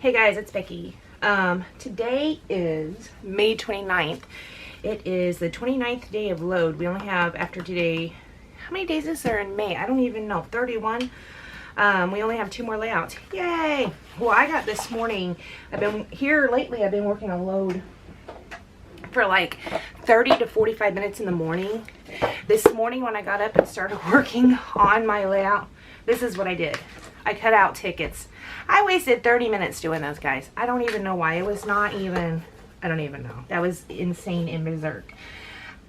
Hey guys, it's Becky. Today is May 29th. It is the 29th day of load. We only have, after today, how many days is there in May? I don't even know, 31. We only have 2 more layouts. Yay! Well, I got this morning, I've been here lately, I've been working on load for like 30 to 45 minutes in the morning. This morning when I got up and started working on my layout, this is what I did. I cut out tickets. I wasted 30 minutes doing those, guys. I don't even know why. It was not even, I don't even know. That was insane and berserk.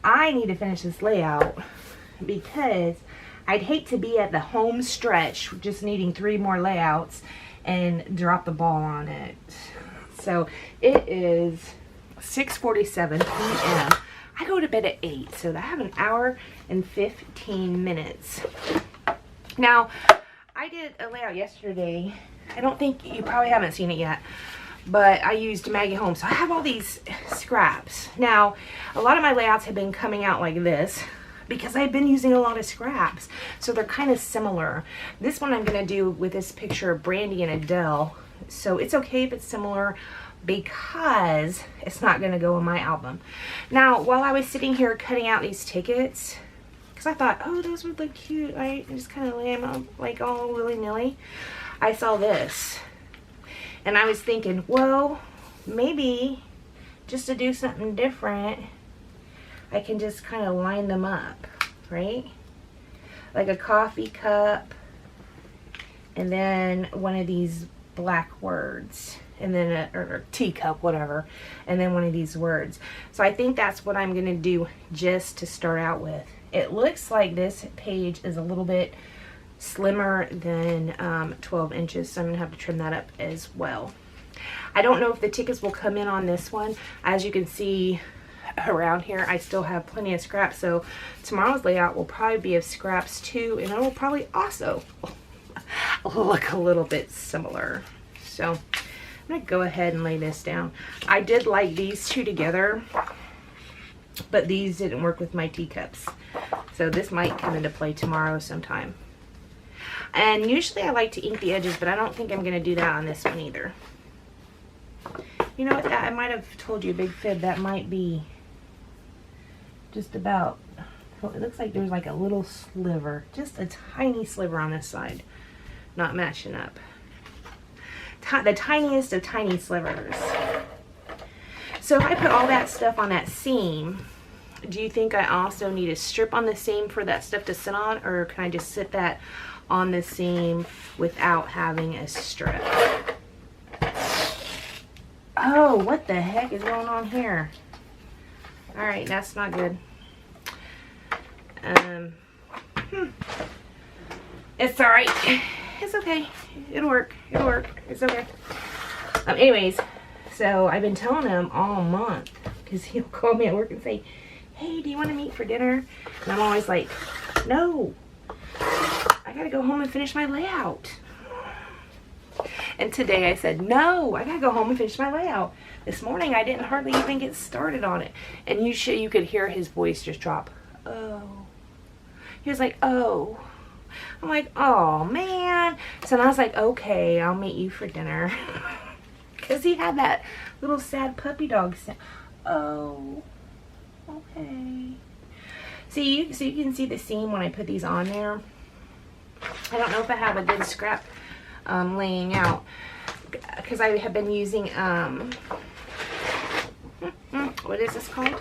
I need to finish this layout because I'd hate to be at the home stretch just needing 3 more layouts and drop the ball on it. So it is 6:47 p.m. I go to bed at 8, so I have an hour and 15 minutes. Now, I did a layout yesterday. I don't think, you probably haven't seen it yet, but I used Maggie Holmes. So I have all these scraps. Now, a lot of my layouts have been coming out like this because I've been using a lot of scraps. So they're kind of similar. This one I'm going to do with this picture of Brandy and Adele. So it's okay if it's similar because it's not going to go in my album. Now, while I was sitting here cutting out these tickets, because I thought, oh, those would look cute. I just kind of lay them up like all willy-nilly. I saw this. And I was thinking, well, maybe just to do something different, I can just kind of line them up, right? Like a coffee cup. And then one of these black words. And then or teacup, whatever. And then one of these words. So I think that's what I'm going to do just to start out with. It looks like this page is a little bit slimmer than 12 inches, so I'm going to have to trim that up as well. I don't know if the tickets will come in on this one. As you can see around here, I still have plenty of scraps, so tomorrow's layout will probably be of scraps too, and it will probably also look a little bit similar. So I'm going to go ahead and lay this down. I did like these two together, but these didn't work with my teacups. So this might come into play tomorrow sometime. And usually I like to ink the edges, but I don't think I'm going to do that on this one either. You know what, I might have told you a big fib. That might be just about, it looks like there's like a little sliver, just a tiny sliver on this side, not matching up. The tiniest of tiny slivers. So if I put all that stuff on that seam, do you think I also need a strip on the seam for that stuff to sit on, or can I just sit that on the seam without having a strip? Oh, what the heck is going on here? Alright, that's not good. It's alright. It's okay. It'll work. It'll work. It's okay. Anyways, so I've been telling him all month, because he'll call me at work and say, hey, do you want to meet for dinner? And I'm always like, no, I gotta go home and finish my layout. And today I said, no, I gotta go home and finish my layout. This morning I didn't hardly even get started on it. And you could hear his voice just drop. Oh. He was like, oh. I'm like, oh man. So then I was like, okay, I'll meet you for dinner. Because he had that little sad puppy dog sound. Oh. Okay. See, so you can see the seam when I put these on there. I don't know if I have a good scrap laying out, because I have been using what is this called?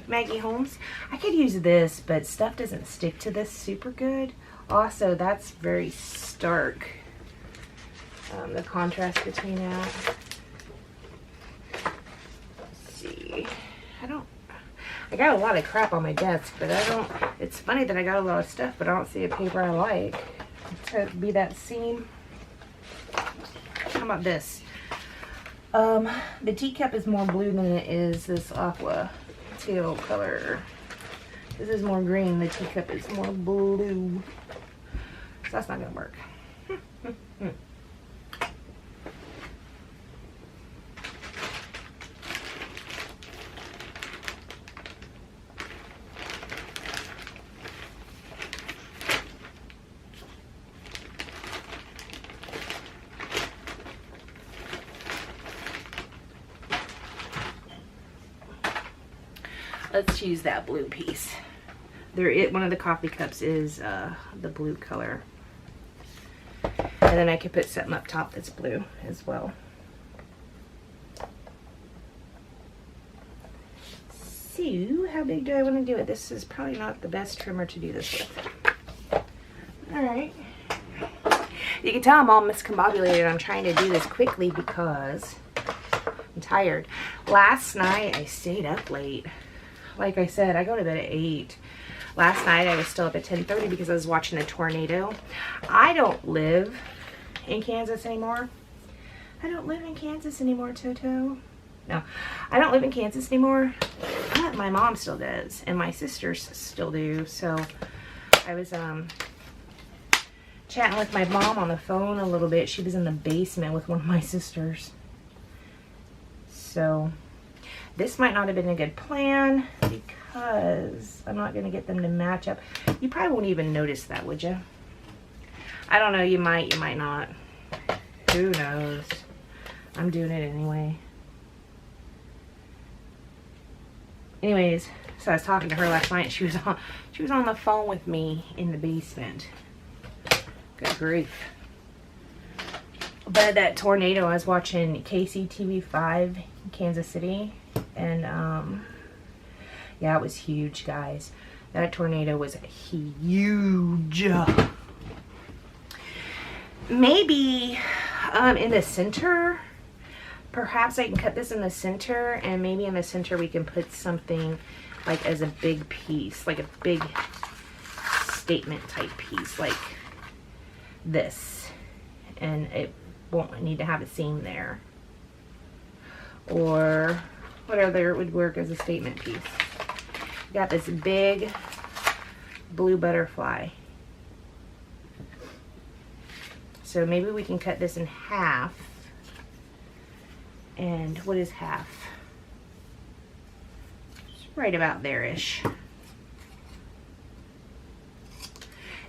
Maggie Holmes. I could use this, but stuff doesn't stick to this super good. Also, that's very stark. The contrast between that. Let's see. I got a lot of crap on my desk, but I don't, it's funny that I got a lot of stuff, but I don't see a paper I like to be that seam. How about this? The teacup is more blue than it is this aqua teal color. This is more green, the teacup is more blue. So that's not gonna work. Let's use that blue piece. One of the coffee cups is the blue color. And then I could put something up top that's blue as well. So, how big do I want to do it? This is probably not the best trimmer to do this with. Alright. You can tell I'm all miscombobulated. I'm trying to do this quickly because I'm tired. Last night I stayed up late. Like I said, I go to bed at 8. Last night I was still up at 10:30 because I was watching a tornado. I don't live in Kansas anymore. I don't live in Kansas anymore, Toto. No, I don't live in Kansas anymore. But my mom still does, and my sisters still do. So I was chatting with my mom on the phone a little bit. She was in the basement with one of my sisters. So this might not have been a good plan because I'm not going to get them to match up. You probably won't even notice that, would you? I don't know. You might not. Who knows? I'm doing it anyway. Anyways, so I was talking to her last night. She was on the phone with me in the basement. Good grief. But that tornado, I was watching KCTV5 in Kansas City, and yeah, it was huge, guys. That tornado was huge. Maybe in the center, perhaps I can cut this in the center, and maybe in the center we can put something like as a big piece, like a big statement type piece, like this, and it won't need to have a seam there. Or what other would work as a statement piece? Got this big blue butterfly. So maybe we can cut this in half. And what is half? It's right about there-ish.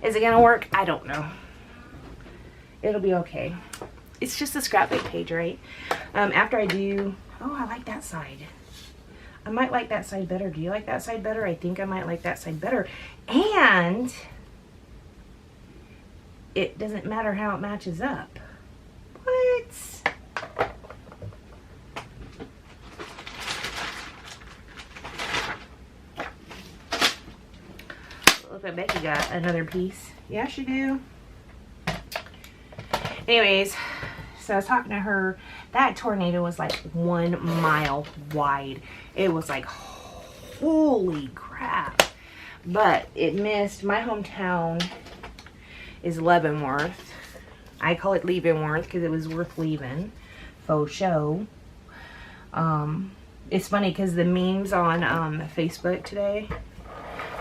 Is it gonna work? I don't know. It'll be okay. It's just a scrapbook page, right? After I do, oh, I like that side. I might like that side better. Do you like that side better? I think I might like that side better. And it doesn't matter how it matches up. What? Look at Becky got another piece. Yeah, she do. Anyways, so I was talking to her. That tornado was like 1 mile wide. It was like, holy crap. But it missed. My hometown is Leavenworth. I call it Leavenworth because it was worth leaving. Faux show. It's funny because the memes on Facebook today,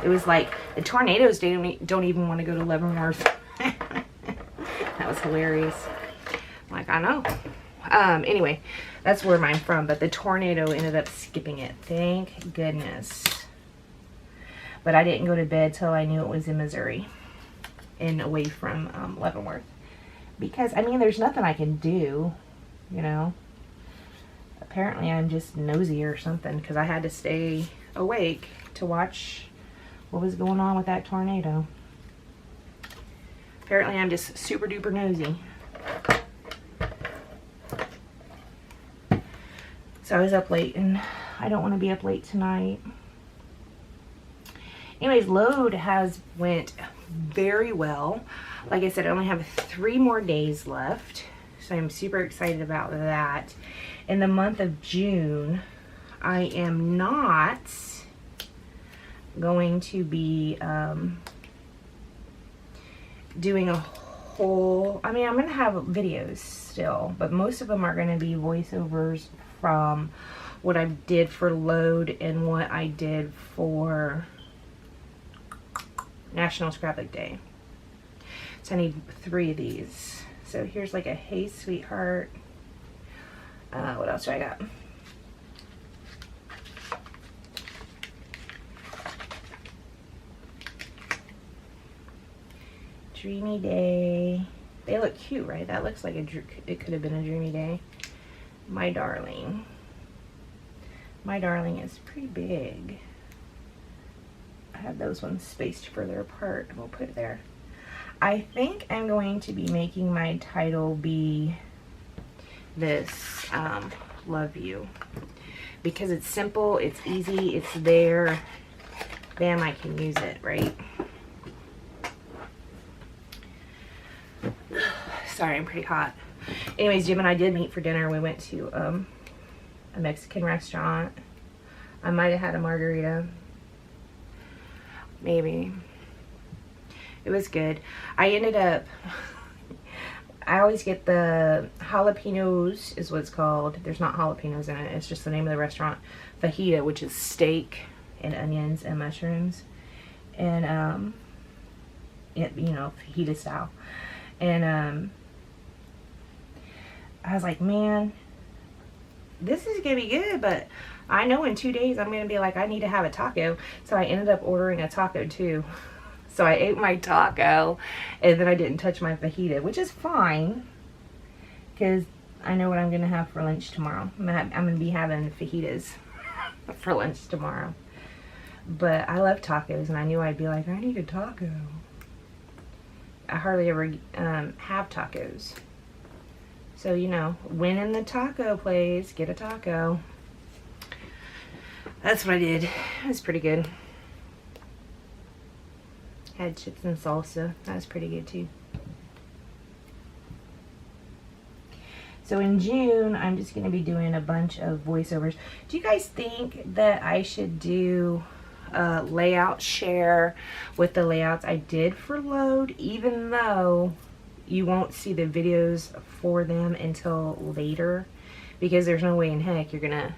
it was like, the tornadoes don't even want to go to Leavenworth. That was hilarious. I'm like, I know. Anyway, that's where I'm from, but the tornado ended up skipping it. Thank goodness. But I didn't go to bed till I knew it was in Missouri and away from Leavenworth. Because, I mean, there's nothing I can do, you know. Apparently I'm just nosy or something because I had to stay awake to watch what was going on with that tornado. Apparently I'm just super duper nosy. So I was up late and I don't want to be up late tonight. Anyways, load has went very well. Like I said, I only have 3 more days left. So I'm super excited about that. In the month of June, I am not going to be doing a whole, I mean, I'm going to have videos still, but most of them are going to be voiceovers from what I did for load and what I did for National Scrapbook Day. So I need 3 of these. So here's like a hey sweetheart. What else do I got? Dreamy day. They look cute, right? That looks like it could have been a dreamy day. My darling. My darling is pretty big. have those ones spaced further apart. We'll put it there. I think I'm going to be making my title be this, Love You. Because it's simple, it's easy, it's there. Bam, I can use it, right? Sorry, I'm pretty hot. Anyways, Jim and I did meet for dinner. We went to a Mexican restaurant. I might have had a margarita. Maybe. It was good. I ended up, I always get the jalapenos is what it's called. There's not jalapenos in it. It's just the name of the restaurant. Fajita, which is steak and onions and mushrooms. And, it, you know, fajita style. And, I was like, man, this is going to be good, but I know in 2 days I'm going to be like, I need to have a taco. So I ended up ordering a taco too. So I ate my taco, and then I didn't touch my fajita, which is fine, because I know what I'm going to have for lunch tomorrow. I'm going to be having fajitas for lunch tomorrow. But I love tacos, and I knew I'd be like, I need a taco. I hardly ever have tacos. So, you know, when in the taco place, get a taco. That's what I did. It was pretty good. Had chips and salsa. That was pretty good too. So in June, I'm just going to be doing a bunch of voiceovers. Do you guys think that I should do a layout share with the layouts I did for Load, even though you won't see the videos for them until later? Because there's no way in heck you're going to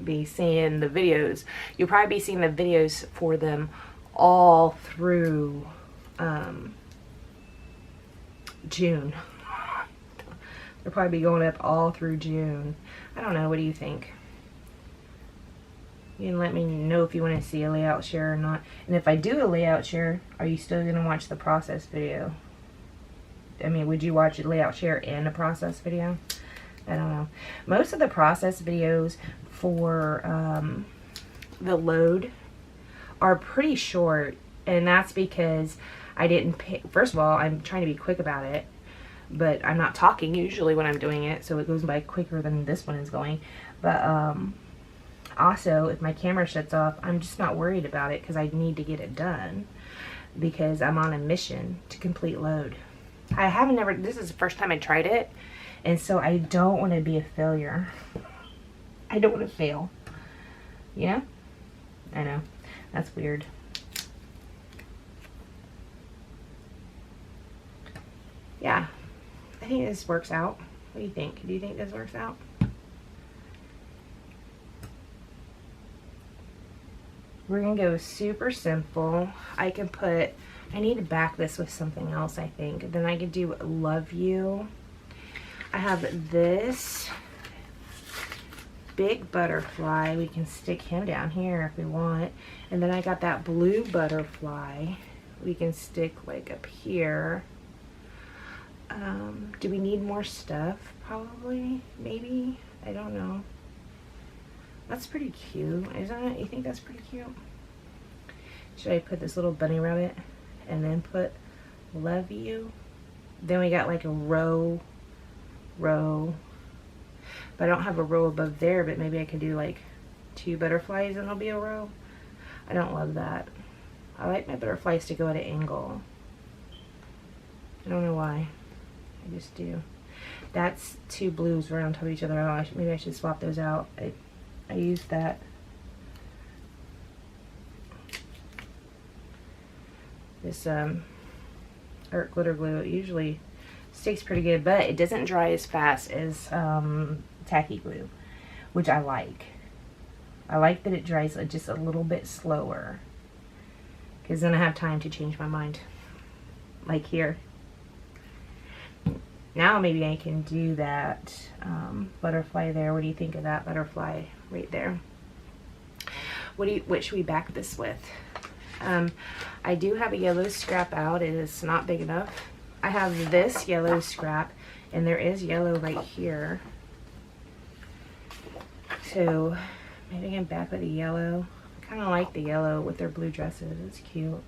be seeing the videos. You'll probably be seeing the videos for them all through June. They'll probably be going up all through June. I don't know. What do you think? You can let me know if you want to see a layout share or not. And if I do a layout share, are you still going to watch the process video? I mean, would you watch a layout share and a process video? I don't know. Most of the process videos for the Load are pretty short, and that's because I didn't pay. First of all, I'm trying to be quick about it, but I'm not talking usually when I'm doing it, so it goes by quicker than this one is going. But also, if my camera shuts off, I'm just not worried about it because I need to get it done because I'm on a mission to complete Load. I haven't never, this is the first time I tried it, and so I don't want to be a failure. I don't want to fail. You know? I know. That's weird. Yeah. I think this works out. What do you think? Do you think this works out? We're going to go super simple. I can put, I need to back this with something else, I think. Then I could do Love You. I have this big butterfly. We can stick him down here if we want. And then I got that blue butterfly. We can stick like up here. Do we need more stuff? Probably. Maybe. I don't know. That's pretty cute, isn't it? You think that's pretty cute? Should I put this little bunny rabbit and then put Love You? Then we got like a row. But I don't have a row above there, but maybe I can do like 2 butterflies and it'll be a row. I don't love that. I like my butterflies to go at an angle. I don't know why. I just do. That's 2 blues right on top of each other. Oh, maybe I should swap those out. I used that. This art glitter glue, it usually sticks pretty good, but it doesn't dry as fast as tacky glue, which I like. I like that it dries just a little bit slower, because then I have time to change my mind. Like here. Now maybe I can do that butterfly there. What do you think of that butterfly right there? What should we back this with? I do have a yellow scrap out. It is not big enough. I have this yellow scrap, and there is yellow right here. So maybe I can back with a yellow. I'm kind of like the yellow with their blue dresses. It's cute.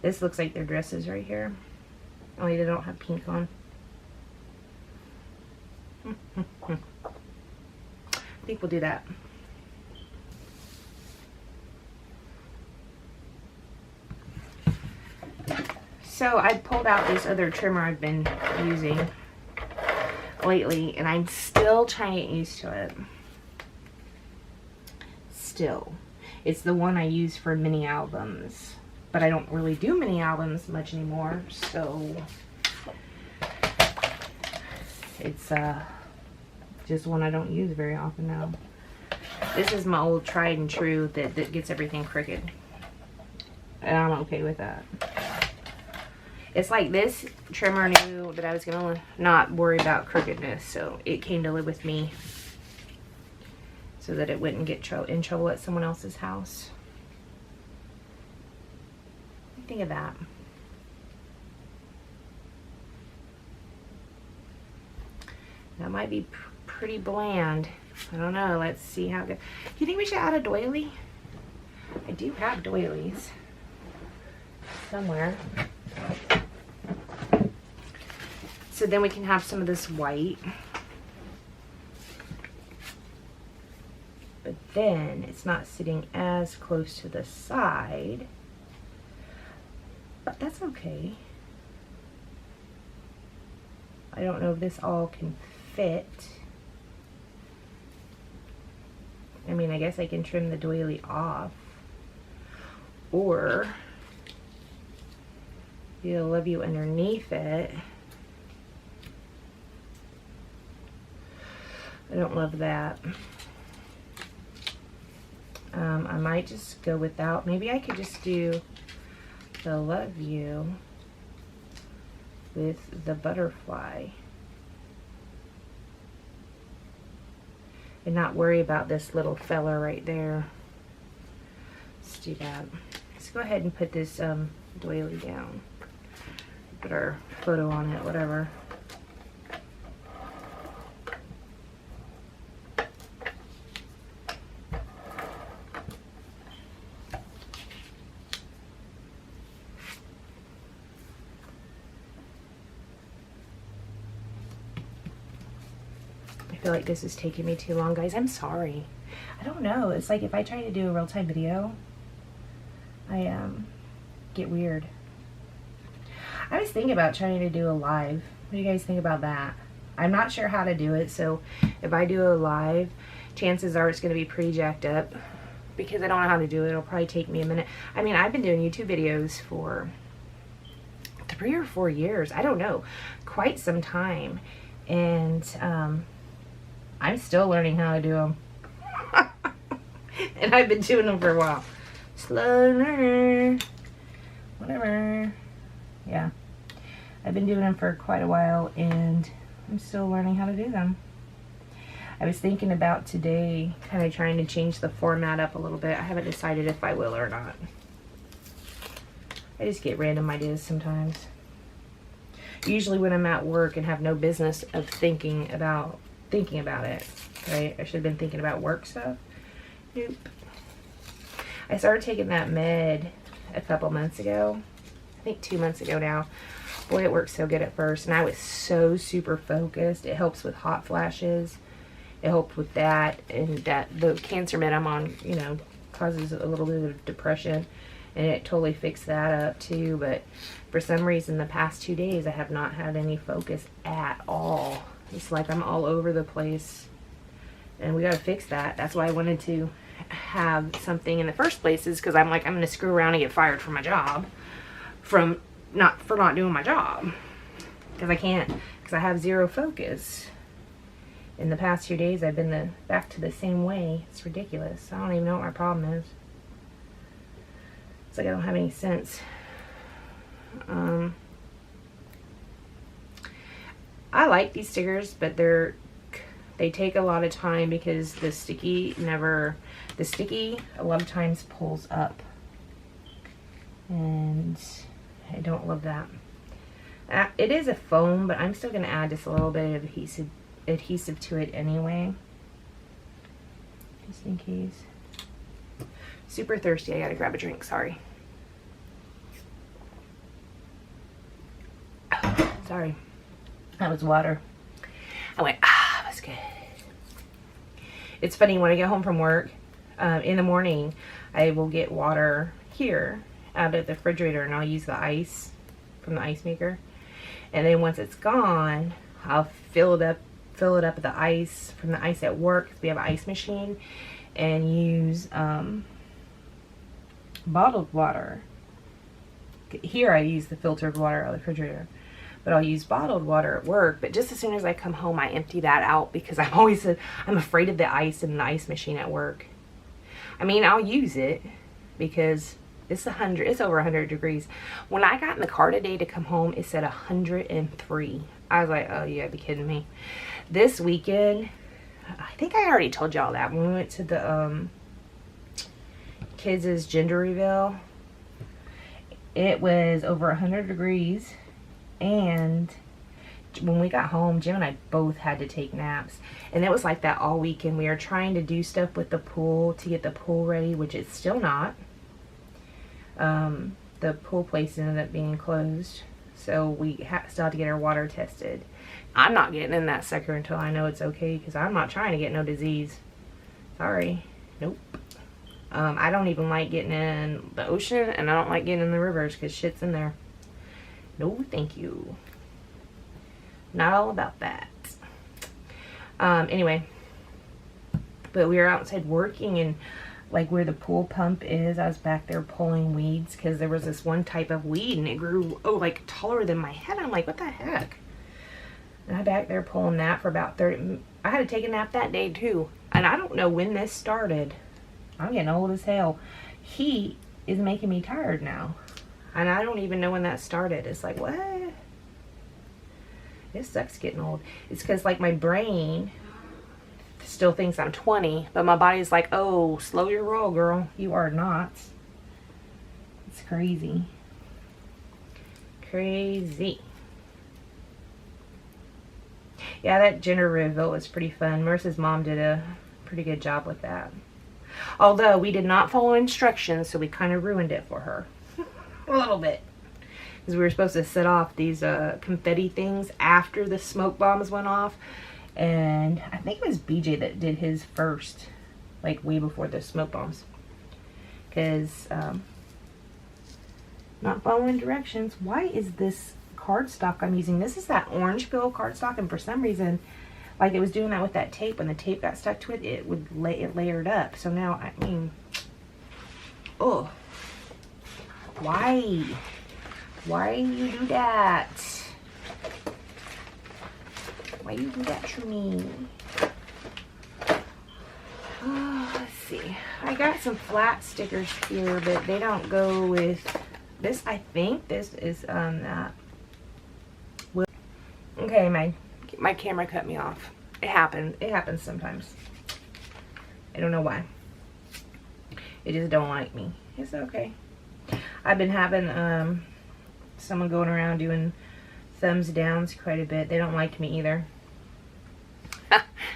This looks like their dresses right here. Only they don't have pink on. I think we'll do that. So I pulled out this other trimmer I've been using lately, and I'm still trying to get used to it. Still. It's the one I use for mini albums, but I don't really do mini albums much anymore, so it's just one I don't use very often now. This is my old tried and true that gets everything crooked, and I'm okay with that. It's like this trimmer knew that I was gonna not worry about crookedness, so it came to live with me so that it wouldn't get in trouble at someone else's house. Think of that. That might be pretty bland. I don't know. Let's see how good. Do you think we should add a doily? I do have doilies somewhere. So then we can have some of this white. But then it's not sitting as close to the side. But that's okay. I don't know if this all can fit. I mean, I guess I can trim the doily off. Or you'll love you underneath it. I don't love that. I might just go without. Maybe I could just do the love you with the butterfly and not worry about this little fella right there. Let's do that. Let's go ahead and put this doily down. Put our photo on it, whatever. I feel like this is taking me too long, guys. I'm sorry. I don't know. It's like if I try to do a real-time video, I get weird. I was thinking about trying to do a live. What do you guys think about that? I'm not sure how to do it, so if I do a live, chances are it's going to be pretty jacked up because I don't know how to do it. It'll probably take me a minute. I mean, I've been doing YouTube videos for 3 or 4 years. I don't know. Quite some time. And I'm still learning how to do them. And I've been doing them for a while. Slow learner. Whatever. Yeah. I've been doing them for quite a while and I'm still learning how to do them. I was thinking about today kind of trying to change the format up a little bit. I haven't decided if I will or not. I just get random ideas sometimes. Usually when I'm at work and have no business of thinking about it, right? I should have been thinking about work stuff. Nope. I started taking that med a couple months ago. I think 2 months ago now. Boy, it worked so good at first, and I was so super focused. It helps with hot flashes. It helped with that, and that the cancer med I'm on, you know, causes a little bit of depression, and it totally fixed that up too. But for some reason, the past 2 days, I have not had any focus at all. It's like I'm all over the place, and we got to fix that. That's why I wanted to have something in the first place, is because I'm like, I'm going to screw around and get fired from my job for not doing my job, because I can't, because I have zero focus. In the past 2 days, I've been back to the same way. It's ridiculous. I don't even know what my problem is. It's like I don't have any sense. I like these stickers, but they take a lot of time because the sticky a lot of times pulls up, and I don't love that. It is a foam, but I'm still going to add just a little bit of adhesive to it anyway, just in case. Super thirsty. I gotta grab a drink. Sorry. Sorry. That was water. I went, that's good. It's funny, when I get home from work, in the morning, I will get water here out of the refrigerator, and I'll use the ice from the ice maker. And then once it's gone, I'll fill it up with the ice from the ice at work, because we have an ice machine, and use bottled water. Here I use the filtered water out of the refrigerator, but I'll use bottled water at work. But just as soon as I come home, I empty that out, because I'm afraid of the ice in the ice machine at work. I mean, I'll use it because it's over 100 degrees. When I got in the car today to come home, it said 103. I was like, oh, you gotta be kidding me. This weekend, I think I already told y'all that when we went to the kids' gender reveal, it was over 100 degrees. And when we got home, Jim and I both had to take naps. And it was like that all weekend. We were trying to do stuff with the pool to get the pool ready, which it's still not. The pool place ended up being closed. So we still have to get our water tested. I'm not getting in that sucker until I know it's okay, because I'm not trying to get no disease. Sorry. Nope. I don't even like getting in the ocean, and I don't like getting in the rivers because shit's in there. No, thank you. Not all about that. Anyway, but we were outside working, and like where the pool pump is, I was back there pulling weeds, because there was this one type of weed, and it grew, like taller than my head. I'm like, what the heck? And I'm back there pulling that for about 30. I had to take a nap that day too. And I don't know when this started. I'm getting old as hell. Heat is making me tired now. And I don't even know when that started. It's like, what? It sucks getting old. It's because like my brain still thinks I'm 20, but my body's like, oh, slow your roll, girl. You are not. It's crazy. Crazy. Yeah, that gender reveal was pretty fun. Marissa's mom did a pretty good job with that. Although we did not follow instructions, so we kind of ruined it for her. A little bit. Because we were supposed to set off these confetti things after the smoke bombs went off. And I think it was BJ that did his first, like way before the smoke bombs. Because not following directions. Why is this cardstock I'm using? This is that orange peel cardstock, and for some reason, like it was doing that with that tape. When the tape got stuck to it, it layered up. So now, I mean, oh, why you do that? Why you do that to me? Oh, let's see. I got some flat stickers here, but they don't go with this. I think this is that. Okay, my camera cut me off. It happened. It happens sometimes. I don't know why. It just don't like me. It's okay. I've been having someone going around doing thumbs downs quite a bit. They don't like me either.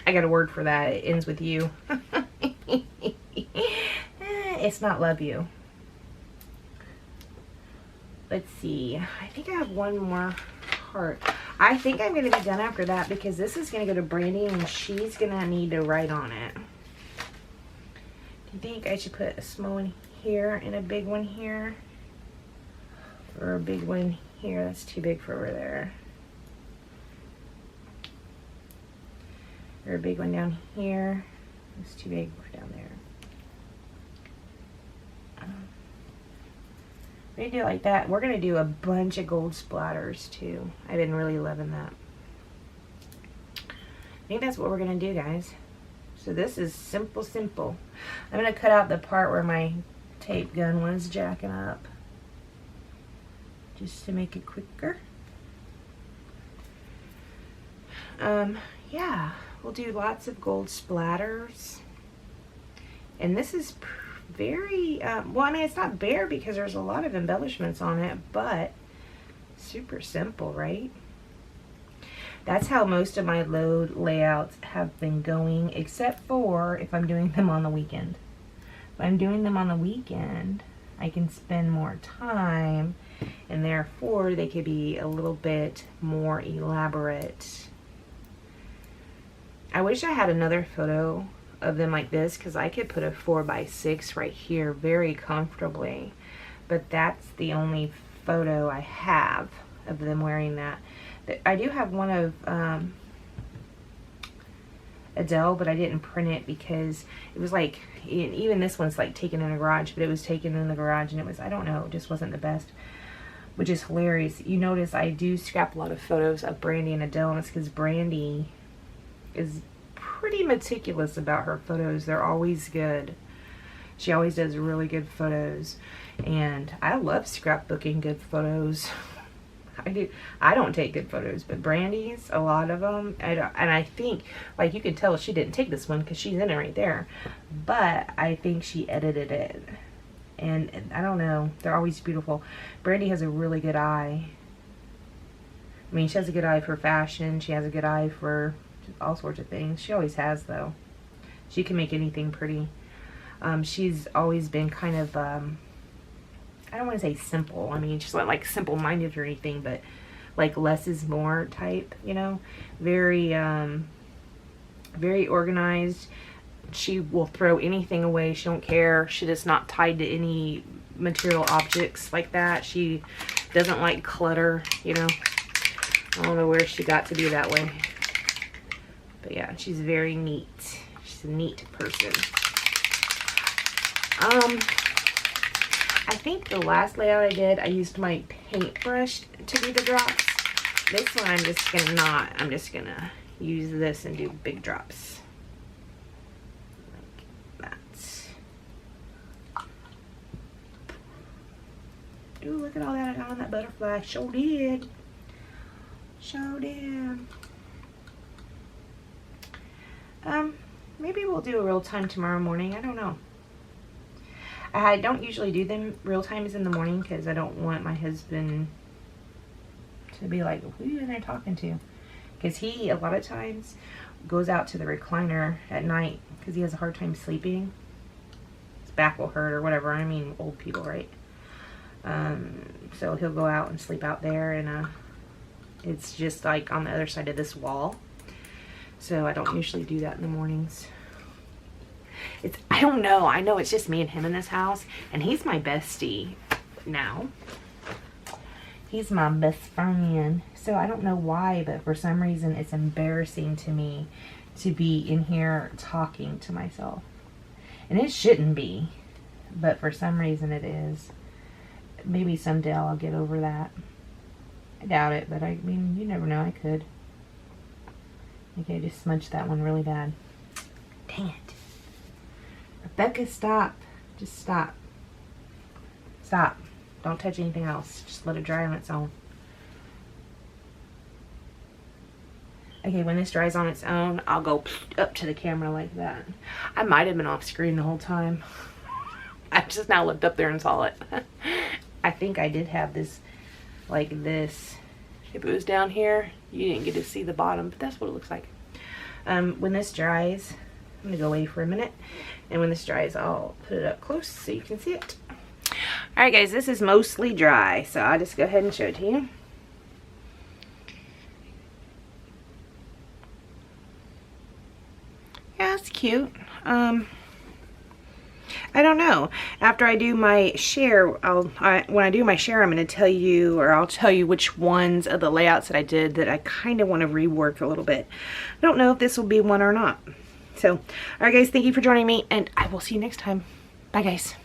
I got a word for that. It ends with you. It's not love you. Let's see. I think I have one more heart. I think I'm going to be done after that, because this is going to go to Brandy, and she's going to need to write on it. Do you think I should put a small one here and a big one here? Or a big one here? That's too big for over there. Or a big one down here. That's too big for down there. We're going to do it like that. We're going to do a bunch of gold splatters too. I've been really loving that. I think that's what we're going to do, guys. So this is simple. I'm going to cut out the part where my tape gun was jacking up, just to make it quicker. Yeah, we'll do lots of gold splatters. And this is very, well, I mean, it's not bare because there's a lot of embellishments on it, but super simple, right? That's how most of my load layouts have been going, except for if I'm doing them on the weekend. But I'm doing them on the weekend. I can spend more time, and therefore they could be a little bit more elaborate. I wish I had another photo of them like this, because I could put a 4x6 right here very comfortably. But that's the only photo I have of them wearing that. I do have one of Adele, but I didn't print it because it was like, even this one's like taken in a garage, but it was taken in the garage and it was, I don't know, it just wasn't the best, which is hilarious. You notice I do scrap a lot of photos of Brandy and Adele, and it's because Brandy is pretty meticulous about her photos. They're always good. She always does really good photos, and I love scrapbooking good photos. I do. I don't take good photos, but Brandy's, a lot of them, and I think, like, you can tell she didn't take this one because she's in it right there, but I think she edited it, and I don't know, they're always beautiful. Brandy has a really good eye. I mean, she has a good eye for fashion. She has a good eye for all sorts of things. She always has, though. She can make anything pretty. She's always been kind of, I don't want to say simple. I mean, she's not like simple-minded or anything, but like less is more type, you know. Very, very organized. She will throw anything away. She don't care. She is not tied to any material objects like that. She doesn't like clutter, you know. I don't know where she got to be that way. But yeah, she's very neat. She's a neat person. I think the last layout I did, I used my paintbrush to do the drops. This one I'm just gonna not. I'm just gonna use this and do big drops. Like that. Ooh, look at all that I got on that butterfly. Sure did. Sure did. Maybe we'll do a real time tomorrow morning. I don't know. I don't usually do them real times in the morning because I don't want my husband to be like, who are you in there talking to? Because he, a lot of times, goes out to the recliner at night because he has a hard time sleeping. His back will hurt or whatever. I mean, old people, right? So he'll go out and sleep out there, and it's just like on the other side of this wall. So I don't usually do that in the mornings. I don't know. I know it's just me and him in this house, and he's my bestie now. He's my best friend. So I don't know why, but for some reason it's embarrassing to me to be in here talking to myself. And it shouldn't be, but for some reason it is. Maybe someday I'll get over that. I doubt it, but I mean, you never know. I could. Okay, I just smudged that one really bad. Dang it. Rebecca, stop. Just stop. Stop. Don't touch anything else. Just let it dry on its own. Okay, when this dries on its own, I'll go up to the camera like that. I might have been off screen the whole time. I just now looked up there and saw it. I think I did have this like this. If it was down here, you didn't get to see the bottom, but that's what it looks like. When this dries, I'm gonna go away for a minute, and when this dries, I'll put it up close so you can see it. All right, guys, this is mostly dry, so I'll just go ahead and show it to you. Yeah, it's cute. I don't know. After I do my share, when I do my share, I'm going to tell you, or I'll tell you which ones of the layouts that I did that I kind of want to rework a little bit. I don't know if this will be one or not. So, alright guys, thank you for joining me, and I will see you next time. Bye guys.